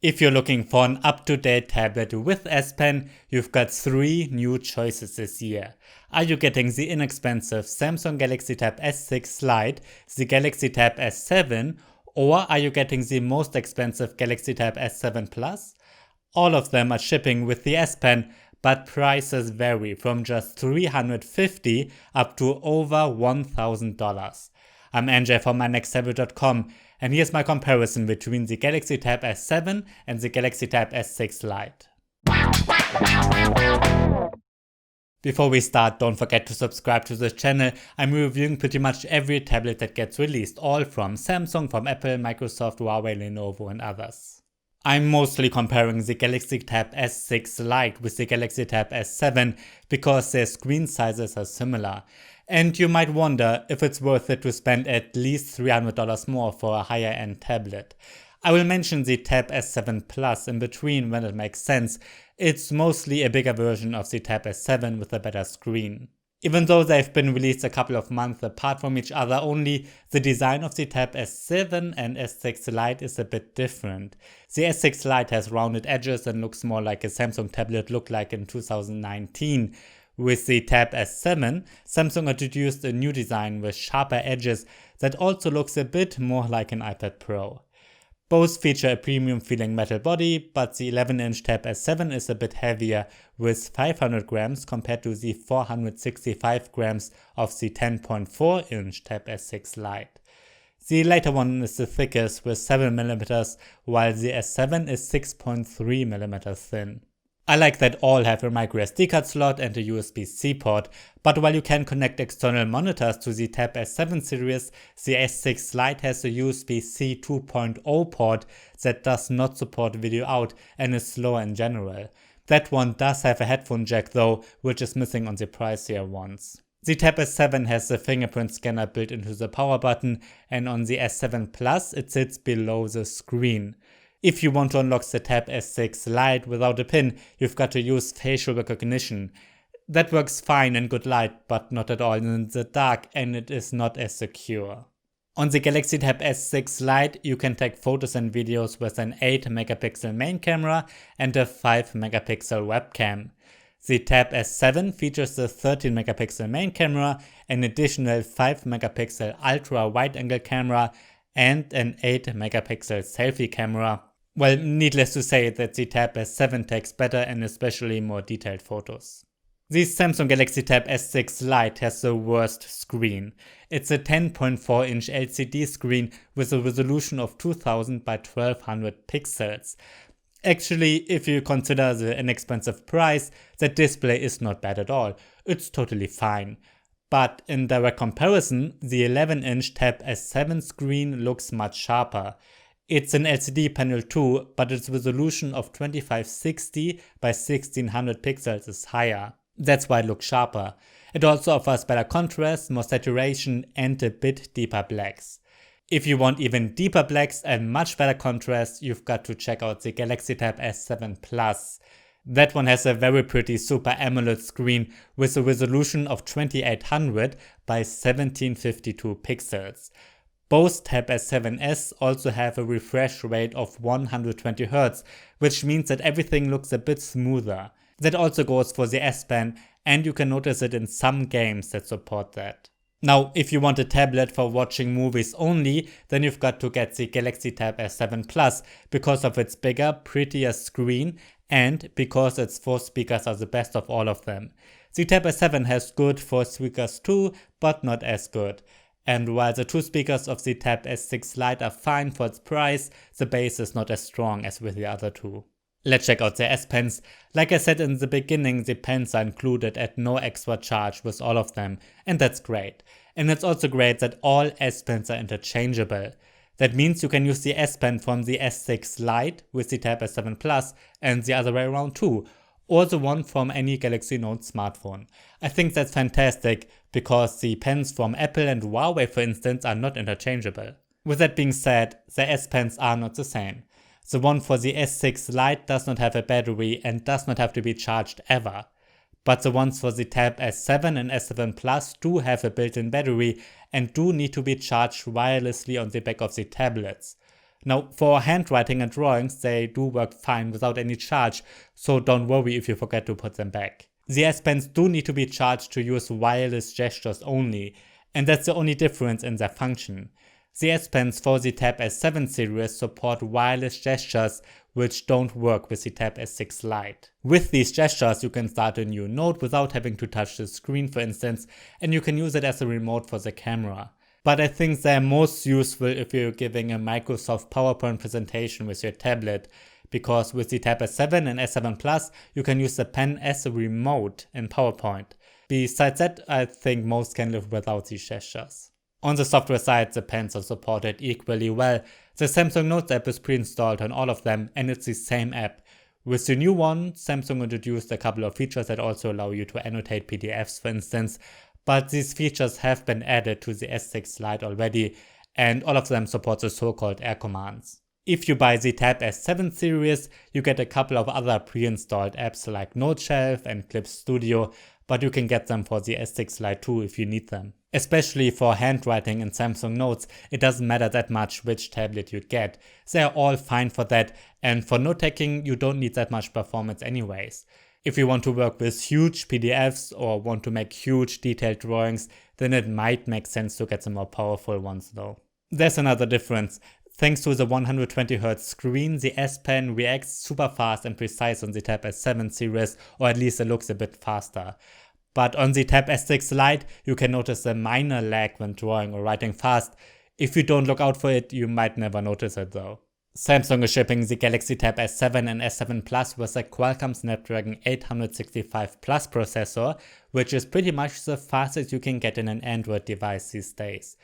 If you're looking for an up-to-date tablet with S Pen, you've got 3 new choices this year. Are you getting the inexpensive Samsung Galaxy Tab S6 Lite, the Galaxy Tab S7, or are you getting the most expensive Galaxy Tab S7 Plus? All of them are shipping with the S Pen, but prices vary from just $350 up to over $1,000. I'm NJ from mynexttablet.com, and here's my comparison between the Galaxy Tab S7 and the Galaxy Tab S6 Lite. Before we start, don't forget to subscribe to this channel. I'm reviewing pretty much every tablet that gets released, all from Samsung, from Apple, Microsoft, Huawei, Lenovo and others. I'm mostly comparing the Galaxy Tab S6 Lite with the Galaxy Tab S7 because their screen sizes are similar. And you might wonder if it's worth it to spend at least $300 more for a higher end tablet. I will mention the Tab S7 Plus in between when it makes sense. It's mostly a bigger version of the Tab S7 with a better screen. Even though they've been released a couple of months apart from each other only, the design of the Tab S7 and S6 Lite is a bit different. The S6 Lite has rounded edges and looks more like a Samsung tablet looked like in 2019. With the Tab S7, Samsung introduced a new design with sharper edges that also looks a bit more like an iPad Pro. Both feature a premium feeling metal body, but the 11-inch Tab S7 is a bit heavier with 500 grams compared to the 465 grams of the 10.4-inch Tab S6 Lite. The later one is the thickest with 7mm, while the S7 is 6.3mm thin. I like that all have a microSD card slot and a USB-C port, but while you can connect external monitors to the Tab S7 series, the S6 Lite has a USB-C 2.0 port that does not support video out and is slower in general. That one does have a headphone jack though, which is missing on the pricier ones. The Tab S7 has the fingerprint scanner built into the power button, and on the S7 Plus it sits below the screen. If you want to unlock the Tab S6 Lite without a pin, you've got to use facial recognition. That works fine in good light, but not at all in the dark, and it is not as secure. On the Galaxy Tab S6 Lite, you can take photos and videos with an 8-megapixel main camera and a 5-megapixel webcam. The Tab S7 features a 13-megapixel main camera, an additional 5-megapixel ultra-wide-angle camera, and an 8-megapixel selfie camera. Well, needless to say that the Tab S7 takes better and especially more detailed photos. The Samsung Galaxy Tab S6 Lite has the worst screen. It's a 10.4-inch LCD screen with a resolution of 2000 by 1200 pixels. Actually, if you consider the inexpensive price, the display is not bad at all. It's totally fine. But in direct comparison, the 11-inch Tab S7 screen looks much sharper. It's an LCD panel too, but its resolution of 2560 by 1600 pixels is higher. That's why it looks sharper. It also offers better contrast, more saturation and a bit deeper blacks. If you want even deeper blacks and much better contrast, you've got to check out the Galaxy Tab S7 Plus. That one has a very pretty Super AMOLED screen with a resolution of 2800 by 1752 pixels. Both Tab S7s also have a refresh rate of 120Hz, which means that everything looks a bit smoother. That also goes for the S Pen, and you can notice it in some games that support that. Now, if you want a tablet for watching movies only, then you've got to get the Galaxy Tab S7 Plus because of its bigger, prettier screen and because its 4 speakers are the best of all of them. The Tab S7 has good 4 speakers too, but not as good. And while the 2 speakers of the Tab S6 Lite are fine for its price, the bass is not as strong as with the other two. Let's check out the S Pens. Like I said in the beginning, the pens are included at no extra charge with all of them, and that's great. And it's also great that all S Pens are interchangeable. That means you can use the S Pen from the S6 Lite with the Tab S7 Plus and the other way around too, or the one from any Galaxy Note smartphone. I think that's fantastic because the pens from Apple and Huawei, for instance, are not interchangeable. With that being said, the S Pens are not the same. The one for the S6 Lite does not have a battery and does not have to be charged ever. But the ones for the Tab S7 and S7 Plus do have a built-in battery and do need to be charged wirelessly on the back of the tablets. Now, for handwriting and drawings, they do work fine without any charge, so don't worry if you forget to put them back. The S Pens do need to be charged to use wireless gestures only, and that's the only difference in their function. The S Pens for the Tab S7 series support wireless gestures which don't work with the Tab S6 Lite. With these gestures you can start a new note without having to touch the screen, for instance, and you can use it as a remote for the camera. But I think they're most useful if you're giving a Microsoft PowerPoint presentation with your tablet, because with the Tab S7 and S7 Plus you can use the pen as a remote in PowerPoint. Besides that, I think most can live without these gestures. On the software side, the pens are supported equally well. The Samsung Notes app is pre-installed on all of them, and it's the same app. With the new one, Samsung introduced a couple of features that also allow you to annotate PDFs, for instance, but these features have been added to the S6 Lite already, and all of them support the so-called air commands. If you buy the Tab S7 series, you get a couple of other pre-installed apps like Note Shelf and Clip Studio, but you can get them for the S6 Lite too if you need them. Especially for handwriting and Samsung Notes, it doesn't matter that much which tablet you get. They are all fine for that, and for note taking you don't need that much performance anyways. If you want to work with huge PDFs or want to make huge detailed drawings, then it might make sense to get the more powerful ones though. There's another difference. Thanks to the 120Hz screen, the S Pen reacts super fast and precise on the Tab S7 series, or at least it looks a bit faster. But on the Tab S6 Lite, you can notice a minor lag when drawing or writing fast. If you don't look out for it, you might never notice it though. Samsung is shipping the Galaxy Tab S7 and S7 Plus with a Qualcomm Snapdragon 865 Plus processor, which is pretty much the fastest you can get in an Android device these days.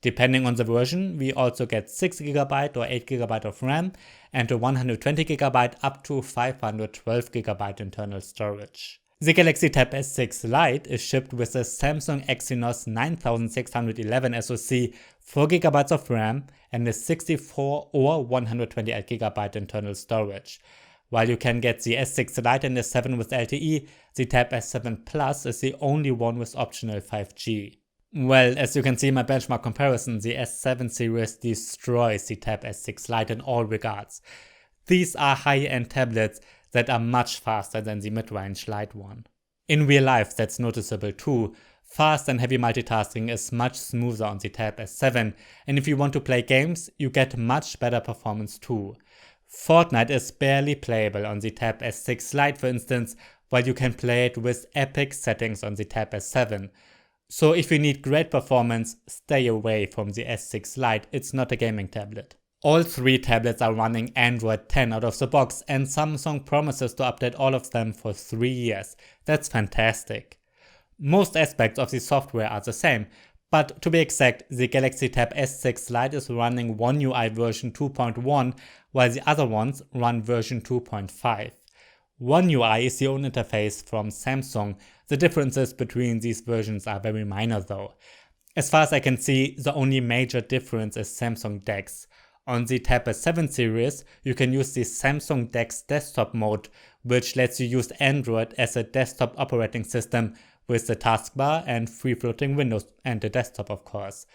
Depending on the version, we also get 6GB or 8GB of RAM and a 120GB up to 512GB internal storage. The Galaxy Tab S6 Lite is shipped with a Samsung Exynos 9611 SoC, 4GB of RAM and a 64 or 128GB internal storage. While you can get the S6 Lite and S7 with LTE, the Tab S7 Plus is the only one with optional 5G. Well, as you can see in my benchmark comparison, the S7 series destroys the Tab S6 Lite in all regards. These are high-end tablets that are much faster than the mid-range Lite one. In real life, that's noticeable too. Fast and heavy multitasking is much smoother on the Tab S7, and if you want to play games, you get much better performance too. Fortnite is barely playable on the Tab S6 Lite, for instance, while you can play it with epic settings on the Tab S7. So if you need great performance, stay away from the S6 Lite, it's not a gaming tablet. All three tablets are running Android 10 out of the box, and Samsung promises to update all of them for 3 years. That's fantastic. Most aspects of the software are the same, but to be exact, the Galaxy Tab S6 Lite is running One UI version 2.1, while the other ones run version 2.5. One UI is the own interface from Samsung. The differences between these versions are very minor though. As far as I can see, the only major difference is Samsung DeX. On the Tab S7 series, you can use the Samsung DeX desktop mode, which lets you use Android as a desktop operating system with the taskbar and free-floating windows and the desktop of course.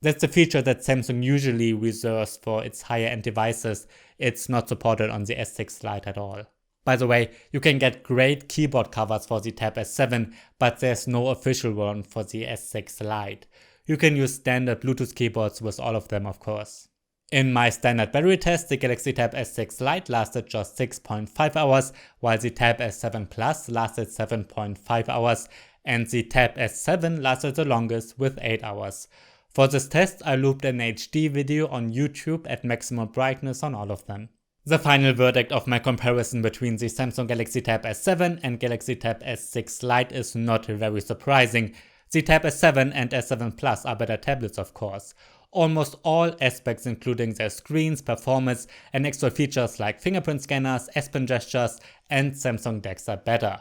That's a feature that Samsung usually reserves for its higher-end devices. It's not supported on the S6 Lite at all. By the way, you can get great keyboard covers for the Tab S7, but there's no official one for the S6 Lite. You can use standard Bluetooth keyboards with all of them of course. In my standard battery test, the Galaxy Tab S6 Lite lasted just 6.5 hours, while the Tab S7 Plus lasted 7.5 hours, and the Tab S7 lasted the longest with 8 hours. For this test, I looped an HD video on YouTube at maximum brightness on all of them. The final verdict of my comparison between the Samsung Galaxy Tab S7 and Galaxy Tab S6 Lite is not very surprising. The Tab S7 and S7 Plus are better tablets of course. Almost all aspects including their screens, performance and extra features like fingerprint scanners, S Pen gestures and Samsung DeX are better.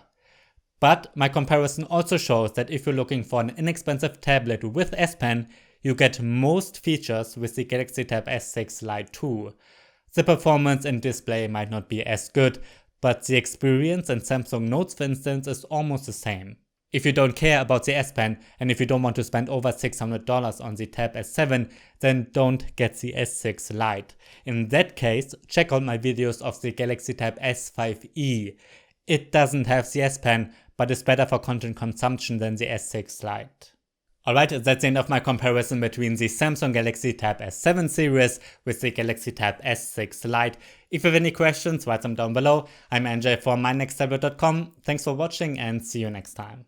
But my comparison also shows that if you're looking for an inexpensive tablet with S Pen, you get most features with the Galaxy Tab S6 Lite too. The performance and display might not be as good, but the experience in Samsung Notes for instance is almost the same. If you don't care about the S Pen and if you don't want to spend over $600 on the Tab S7, then don't get the S6 Lite. In that case, check out my videos of the Galaxy Tab S5e. It doesn't have the S Pen, but is better for content consumption than the S6 Lite. Alright, that's the end of my comparison between the Samsung Galaxy Tab S7 series with the Galaxy Tab S6 Lite. If you have any questions, write them down below. I'm NJ from mynexttablet.com. Thanks for watching and see you next time.